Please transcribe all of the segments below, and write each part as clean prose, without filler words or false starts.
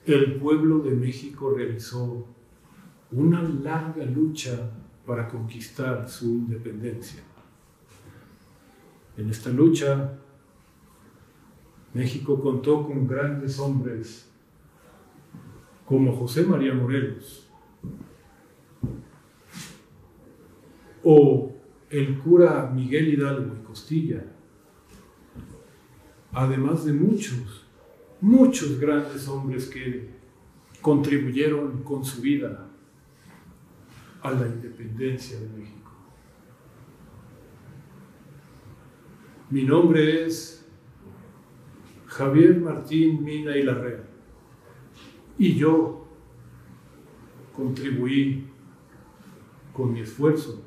El pueblo de México realizó una larga lucha para conquistar su independencia. En esta lucha, México contó con grandes hombres como José María Morelos o el cura Miguel Hidalgo y Costilla, además de muchos grandes hombres que contribuyeron con su vida a la independencia de México. Mi nombre es Javier Martín Mina y Larrea, y yo contribuí con mi esfuerzo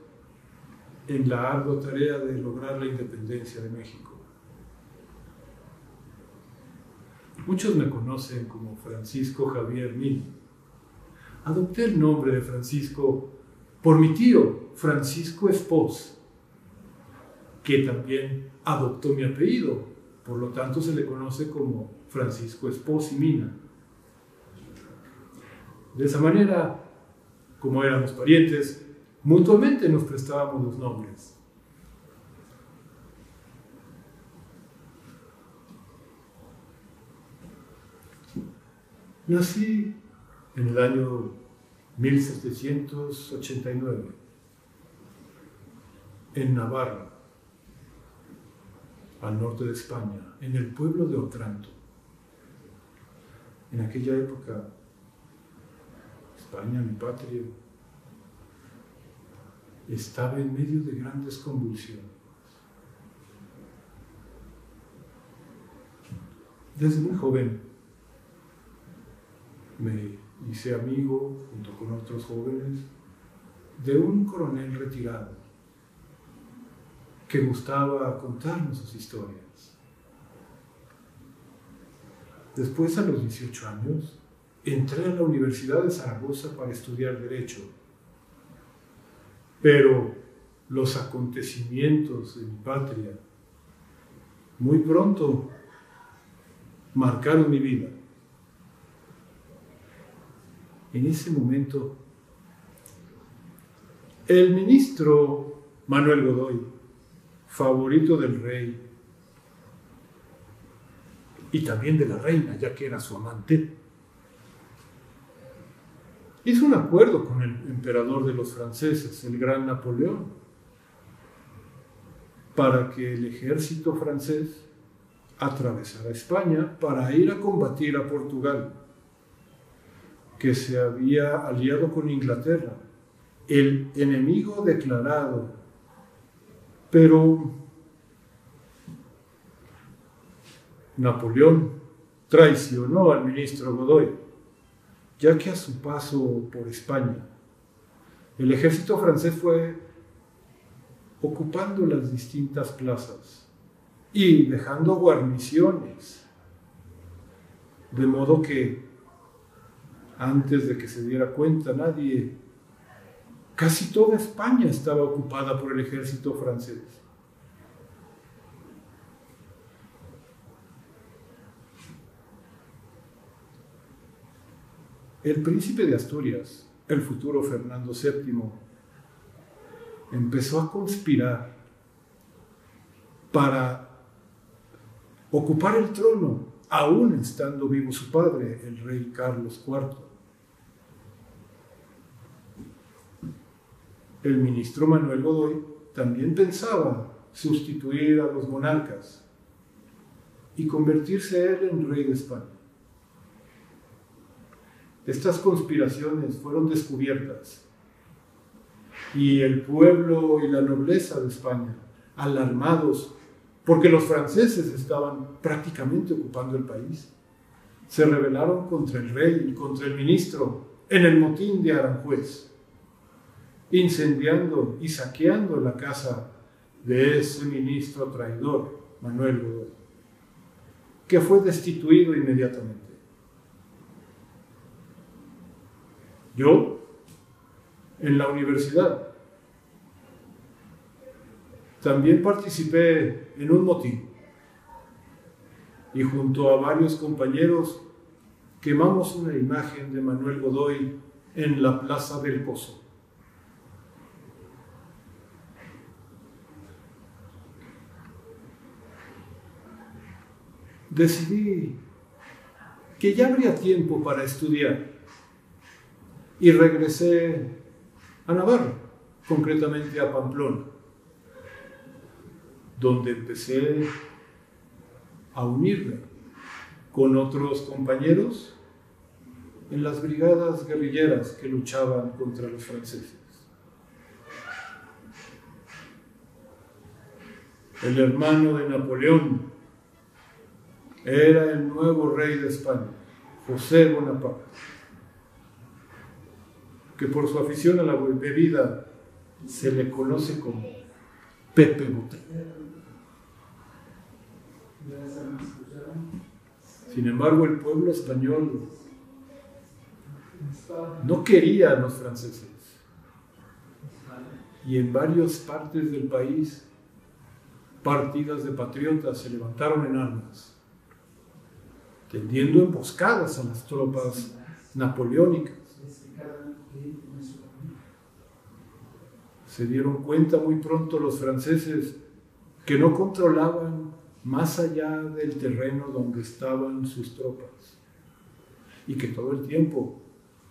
en la ardua tarea de lograr la independencia de México. Muchos me conocen como Francisco Javier Mina. Adopté el nombre de Francisco por mi tío, Francisco Espós, que también adoptó mi apellido, por lo tanto se le conoce como Francisco Espós y Mina. De esa manera, como éramos parientes, mutuamente nos prestábamos los nombres. Nací en el año 1789 en Navarra, al norte de España, en el pueblo de Otranto. En aquella época, España, mi patria, estaba en medio de grandes convulsiones. Desde muy joven me hice amigo, junto con otros jóvenes, de un coronel retirado que gustaba contarnos sus historias. Después, a los 18 años, entré a la Universidad de Zaragoza para estudiar Derecho, pero los acontecimientos de mi patria muy pronto marcaron mi vida. En ese momento, el ministro Manuel Godoy, favorito del rey y también de la reina, ya que era su amante, hizo un acuerdo con el emperador de los franceses, el gran Napoleón, para que el ejército francés atravesara España para ir a combatir a Portugal, que se había aliado con Inglaterra, el enemigo declarado. Pero Napoleón traicionó al ministro Godoy, ya que a su paso por España, el ejército francés fue ocupando las distintas plazas y dejando guarniciones, de modo que antes de que se diera cuenta nadie, casi toda España estaba ocupada por el ejército francés. El príncipe de Asturias, el futuro Fernando VII, empezó a conspirar para ocupar el trono, aún estando vivo su padre, el rey Carlos IV. El ministro Manuel Godoy también pensaba sustituir a los monarcas y convertirse él en rey de España. Estas conspiraciones fueron descubiertas y el pueblo y la nobleza de España, alarmados porque los franceses estaban prácticamente ocupando el país, se rebelaron contra el rey y contra el ministro en el motín de Aranjuez, incendiando y saqueando la casa de ese ministro traidor, Manuel Godoy, que fue destituido inmediatamente. Yo, en la universidad, también participé en un motín y junto a varios compañeros quemamos una imagen de Manuel Godoy en la Plaza del Pozo. Decidí que ya habría tiempo para estudiar y regresé a Navarra, concretamente a Pamplona, donde empecé a unirme con otros compañeros en las brigadas guerrilleras que luchaban contra los franceses. El hermano de Napoleón era el nuevo rey de España, José Bonaparte, que por su afición a la bebida se le conoce como Pepe Botella. Sin embargo, el pueblo español no quería a los franceses, y en varias partes del país partidas de patriotas se levantaron en armas, tendiendo emboscadas a las tropas napoleónicas. Se dieron cuenta muy pronto los franceses que no controlaban más allá del terreno donde estaban sus tropas y que todo el tiempo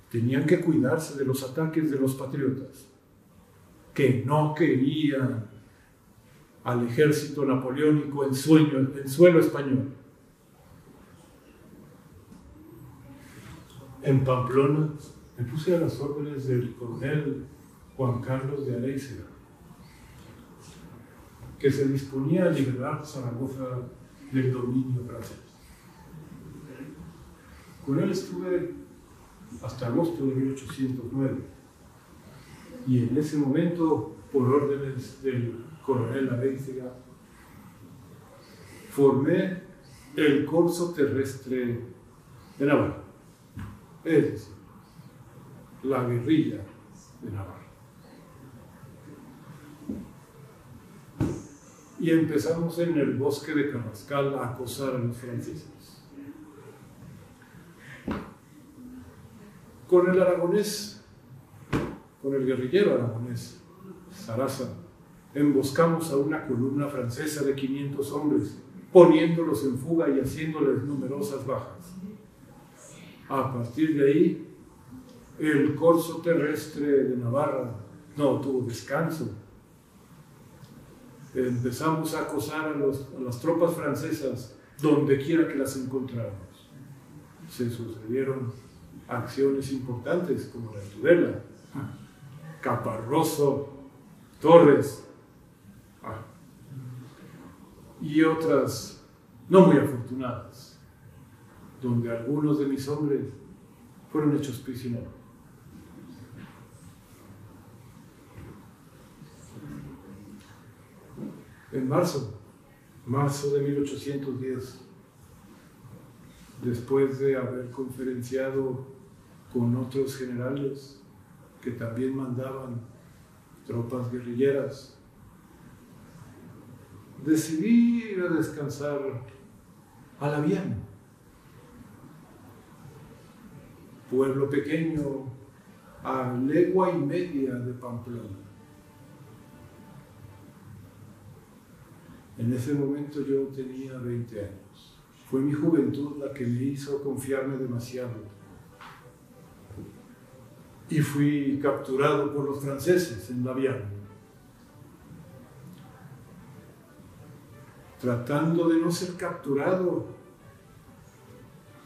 tenían que cuidarse de los ataques de los patriotas, que no querían al ejército napoleónico en suelo español. En Pamplona me puse a las órdenes del coronel Juan Carlos de Aléizega, que se disponía a liberar Zaragoza del dominio francés. Con él estuve hasta agosto de 1809, y en ese momento, por órdenes del coronel Aléizega, formé el Corso Terrestre de Navarra, es decir, la guerrilla de Navarra. Y empezamos en el bosque de Carrascal a acosar a los franceses. Con el aragonés, con el guerrillero aragonés, Sarraza, emboscamos a una columna francesa de 500 hombres, poniéndolos en fuga y haciéndoles numerosas bajas. A partir de ahí, el Corso Terrestre de Navarra no tuvo descanso. Empezamos a acosar a las tropas francesas donde quiera que las encontráramos. Se sucedieron acciones importantes como la de Tudela, Caparroso, Torres, y otras no muy afortunadas, donde algunos de mis hombres fueron hechos prisioneros. En marzo de 1810, después de haber conferenciado con otros generales que también mandaban tropas guerrilleras, decidí ir a descansar a Labiano, pueblo pequeño a legua y media de Pamplona. En ese momento yo tenía 20 años. Fue mi juventud la que me hizo confiarme demasiado. Y fui capturado por los franceses en Labiano. Tratando de no ser capturado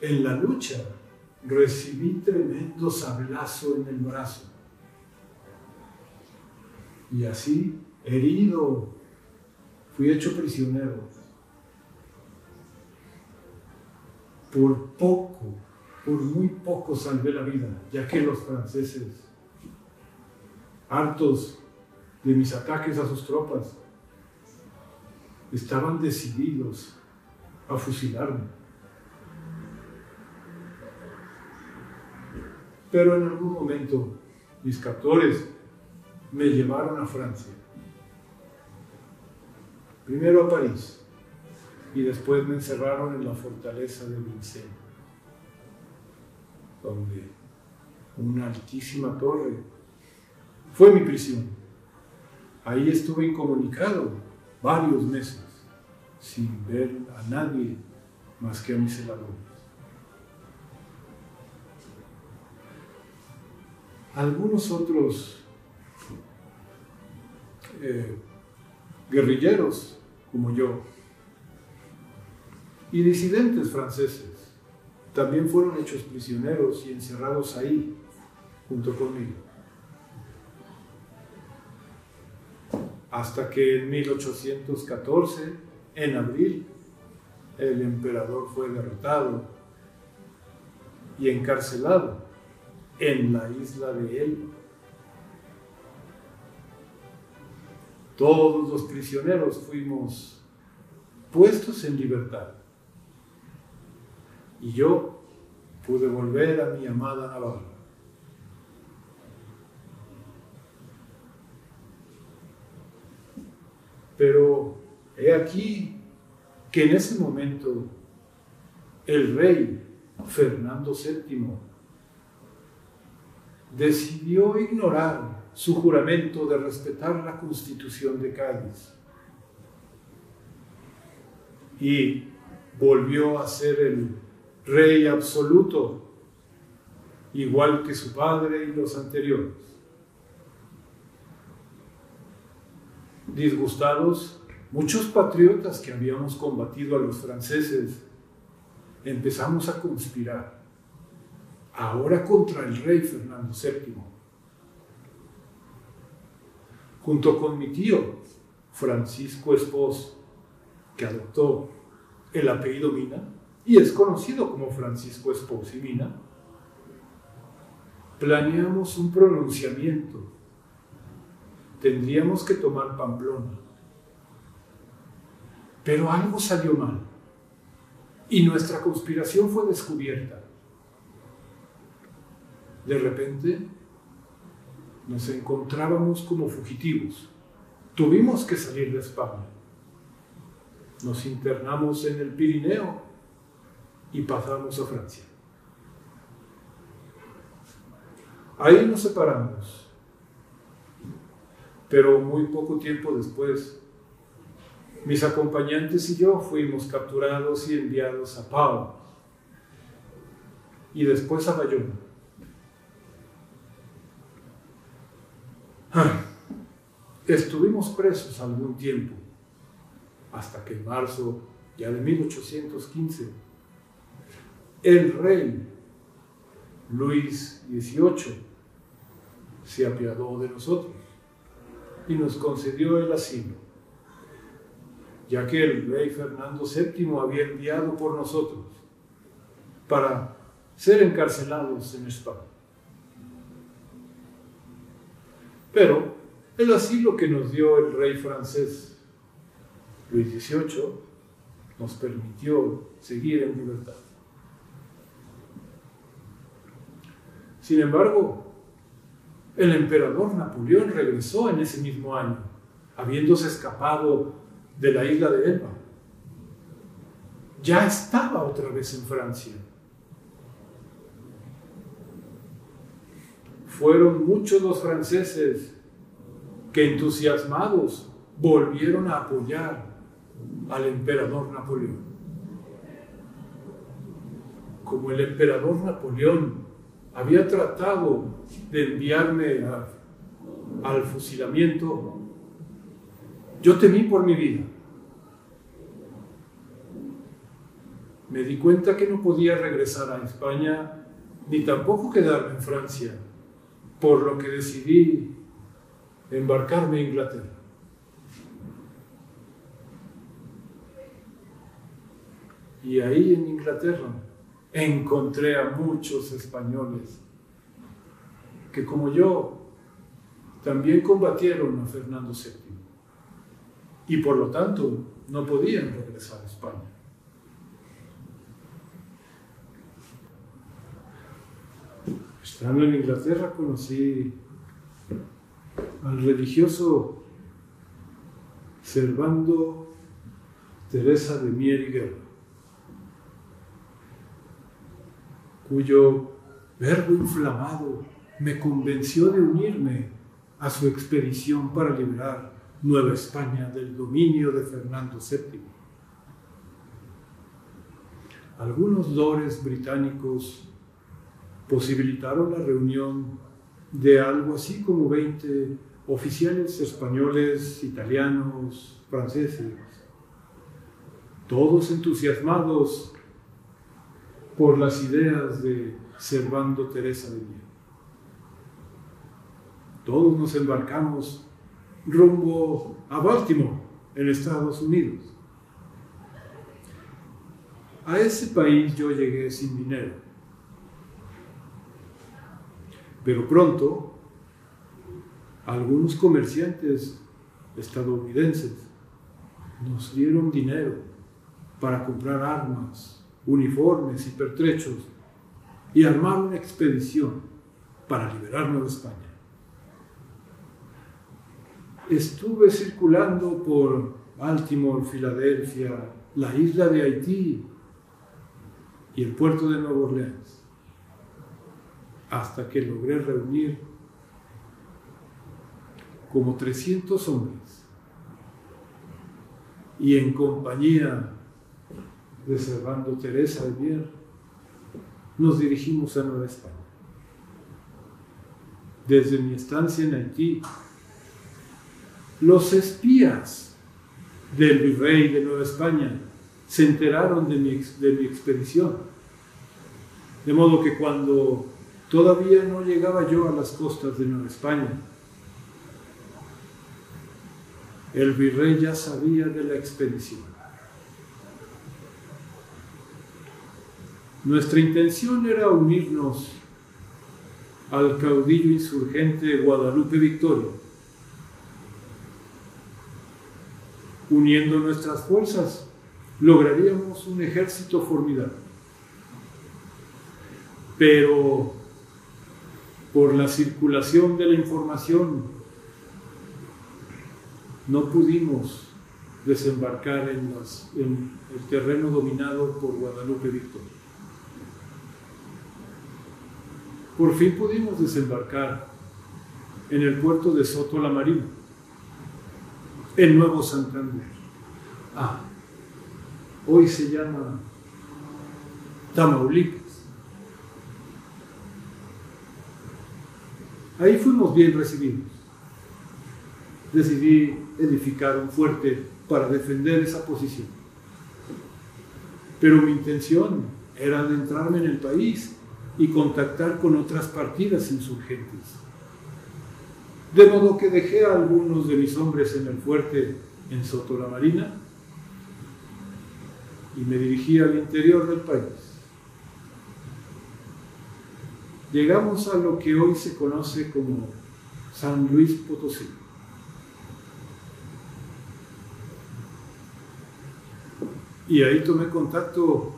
en la lucha, recibí tremendo sablazo en el brazo. Y así, herido, fui hecho prisionero. Por muy poco salvé la vida, ya que los franceses, hartos de mis ataques a sus tropas, estaban decididos a fusilarme. Pero en algún momento mis captores me llevaron a Francia. Primero a París, y después me encerraron en la fortaleza de Vincennes. donde una altísima torre fue mi prisión. Ahí estuve incomunicado varios meses, sin ver a nadie más que a mis celadores. Algunos otros guerrilleros como yo y disidentes franceses también fueron hechos prisioneros y encerrados ahí junto conmigo. Hasta que en 1814, en abril, el emperador fue derrotado y encarcelado en la isla de Elba. Todos los prisioneros fuimos puestos en libertad y yo pude volver a mi amada Navarra. Pero he aquí que en ese momento el rey Fernando VII decidió ignorar su juramento de respetar la Constitución de Cádiz y volvió a ser el rey absoluto, igual que su padre y los anteriores. Disgustados, muchos patriotas que habíamos combatido a los franceses empezamos a conspirar, ahora contra el rey Fernando VII. Junto con mi tío, Francisco Espós, que adoptó el apellido Mina y es conocido como Francisco Espós y Mina, planeamos un pronunciamiento. Tendríamos que tomar Pamplona. Pero algo salió mal y nuestra conspiración fue descubierta. De repente nos encontrábamos como fugitivos. Tuvimos que salir de España. Nos internamos en el Pirineo y pasamos a Francia. Ahí nos separamos. Pero muy poco tiempo después, mis acompañantes y yo fuimos capturados y enviados a Pau y después a Bayona. Estuvimos presos algún tiempo, hasta que en marzo ya de 1815, el rey Luis XVIII se apiadó de nosotros y nos concedió el asilo, ya que el rey Fernando VII había enviado por nosotros para ser encarcelados en España. Pero el asilo que nos dio el rey francés Luis XVIII nos permitió seguir en libertad. Sin embargo, el emperador Napoleón regresó en ese mismo año, habiéndose escapado de la isla de Elba. Ya estaba otra vez en Francia. Fueron muchos los franceses que, entusiasmados, volvieron a apoyar al emperador Napoleón. Como el emperador Napoleón había tratado de enviarme al fusilamiento, yo temí por mi vida. Me di cuenta que no podía regresar a España ni tampoco quedarme en Francia, por lo que decidí embarcarme a Inglaterra. Y ahí en Inglaterra encontré a muchos españoles que, como yo, también combatieron a Fernando VII y por lo tanto no podían regresar a España. Estando en Inglaterra conocí al religioso Servando Teresa de Mier y Guerra, cuyo verbo inflamado, me convenció de unirme a su expedición para liberar Nueva España del dominio de Fernando VII. Algunos lores británicos posibilitaron la reunión de algo así como 20 oficiales españoles, italianos, franceses, todos entusiasmados por las ideas de Servando Teresa de Mier. Todos nos embarcamos rumbo a Baltimore, en Estados Unidos. A ese país yo llegué sin dinero, pero pronto algunos comerciantes estadounidenses nos dieron dinero para comprar armas, uniformes y pertrechos y armar una expedición para liberar Nueva España. Estuve circulando por Baltimore, Filadelfia, la isla de Haití y el puerto de Nueva Orleans, hasta que logré reunir como 300 hombres y en compañía de Servando Teresa de Mier nos dirigimos a Nueva España. Desde mi estancia en Haití, los espías del virrey de Nueva España se enteraron de mi expedición, de modo que cuando todavía no llegaba yo a las costas de Nueva España, el virrey ya sabía de la expedición. Nuestra intención era unirnos al caudillo insurgente Guadalupe Victoria. Uniendo nuestras fuerzas, lograríamos un ejército formidable. Pero por la circulación de la información, no pudimos desembarcar en el terreno dominado por Guadalupe Victoria. Por fin pudimos desembarcar en el puerto de Soto la Marina, en Nuevo Santander. Hoy se llama Tamaulipas. Ahí fuimos bien recibidos. Decidí edificar un fuerte para defender esa posición. Pero mi intención era adentrarme en el país y contactar con otras partidas insurgentes. De modo que dejé a algunos de mis hombres en el fuerte en Soto la Marina y me dirigí al interior del país. Llegamos a lo que hoy se conoce como San Luis Potosí. Y ahí tomé contacto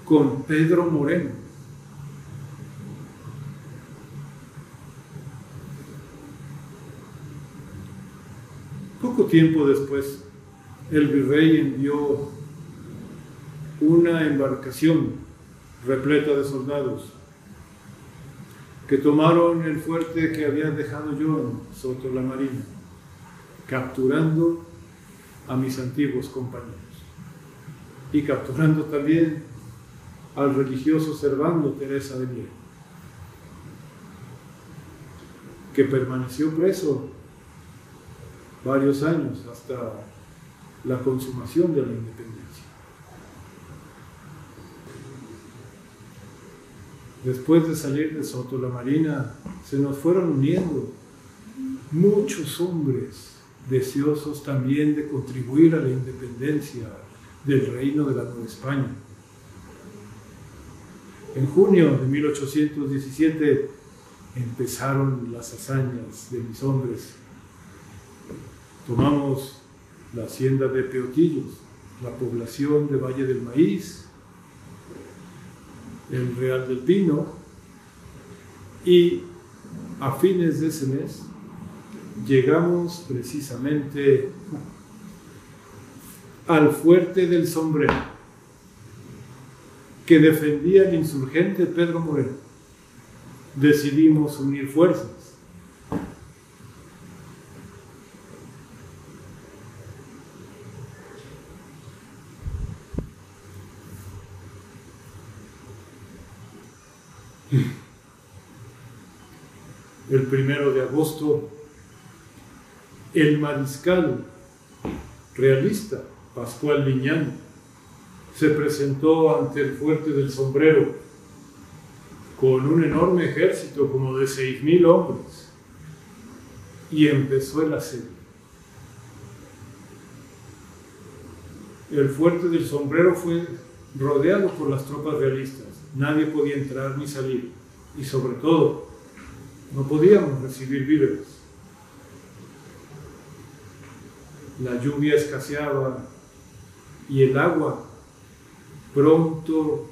con Pedro Moreno. Poco tiempo después, el virrey envió una embarcación repleta de soldados que tomaron el fuerte que había dejado yo en Soto la Marina, capturando a mis antiguos compañeros y capturando también al religioso Servando Teresa de Mier, que permaneció preso varios años hasta la consumación de la independencia. Después de salir de Soto la Marina, se nos fueron uniendo muchos hombres deseosos también de contribuir a la independencia del reino de la Nueva España. En junio de 1817 empezaron las hazañas de mis hombres. Tomamos la hacienda de Peotillos, la población de Valle del Maíz, el Real del Pino, y a fines de ese mes llegamos precisamente al Fuerte del Sombrero, que defendía el insurgente Pedro Moreno, decidimos unir fuerzas. El 1 de agosto, el mariscal realista Pascual Liñán se presentó ante el Fuerte del Sombrero con un enorme ejército como de 6,000 hombres y empezó el asedio. El Fuerte del Sombrero fue rodeado por las tropas realistas. Nadie podía entrar ni salir y sobre todo no podíamos recibir víveres. La lluvia escaseaba y el agua pronto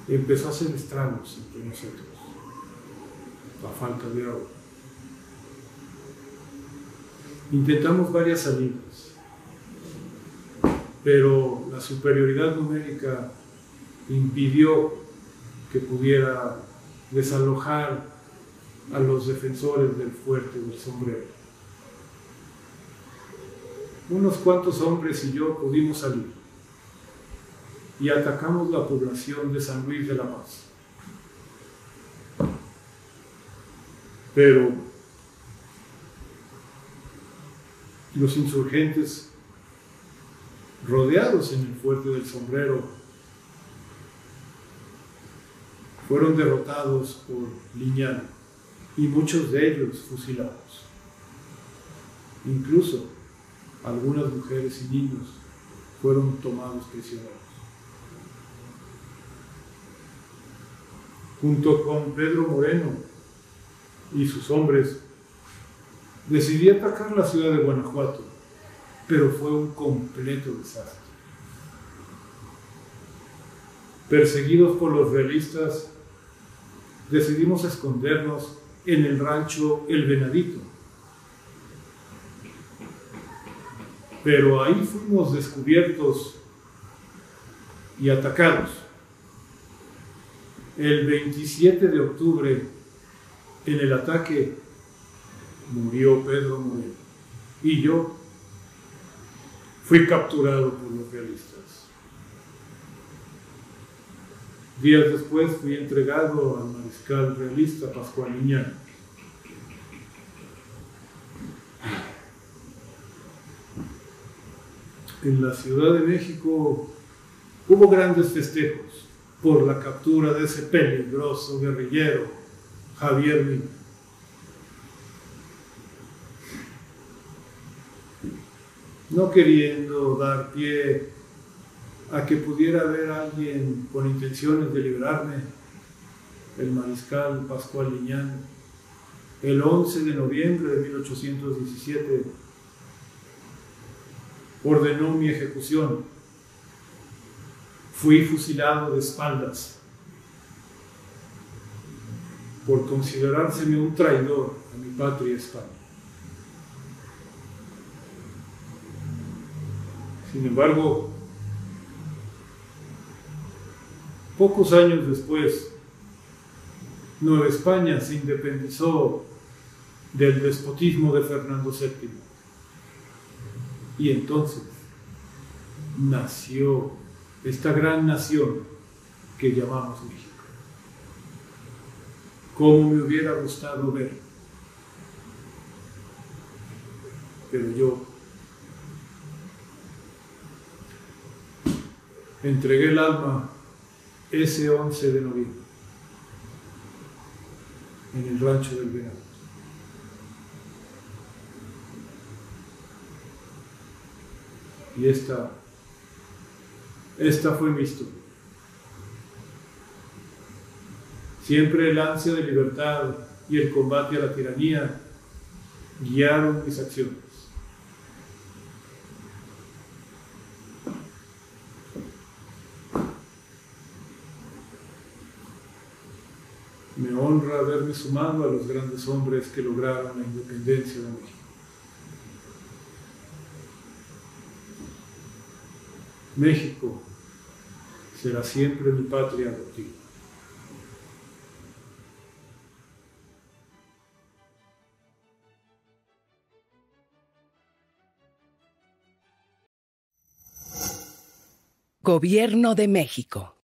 empezó a hacer estragos entre nosotros, la falta de agua. Intentamos varias salidas, pero la superioridad numérica impidió que pudiera desalojar a los defensores del Fuerte del Sombrero. Unos cuantos hombres y yo pudimos salir y atacamos la población de San Luis de la Paz. Pero los insurgentes, rodeados en el Fuerte del Sombrero, fueron derrotados por Liñán y muchos de ellos fusilados. Incluso algunas mujeres y niños fueron tomados prisioneros. Junto con Pedro Moreno y sus hombres, decidí atacar la ciudad de Guanajuato, pero fue un completo desastre. Perseguidos por los realistas, decidimos escondernos en el rancho El Venadito. Pero ahí fuimos descubiertos y atacados. El 27 de octubre, en el ataque, murió Pedro Moreno y yo fui capturado por los realistas. Días después fui entregado al mariscal realista Pascual Liñán. En la Ciudad de México hubo grandes festejos por la captura de ese peligroso guerrillero, Javier Mina. No queriendo dar pie a que pudiera haber alguien con intenciones de liberarme, el mariscal Pascual Liñán, el 11 de noviembre de 1817, ordenó mi ejecución. Fui fusilado de espaldas por considerárseme un traidor a mi patria España. Sin embargo, pocos años después, Nueva España se independizó del despotismo de Fernando VII. Y entonces nació esta gran nación que llamamos México. Cómo me hubiera gustado ver, pero yo entregué el alma ese 11 de noviembre en el rancho del Venado. Y esta fue mi historia. Siempre el ansia de libertad y el combate a la tiranía guiaron mis acciones. Me honra haberme sumado a los grandes hombres que lograron la independencia de México. México será siempre mi patria adoptiva. Gobierno de México.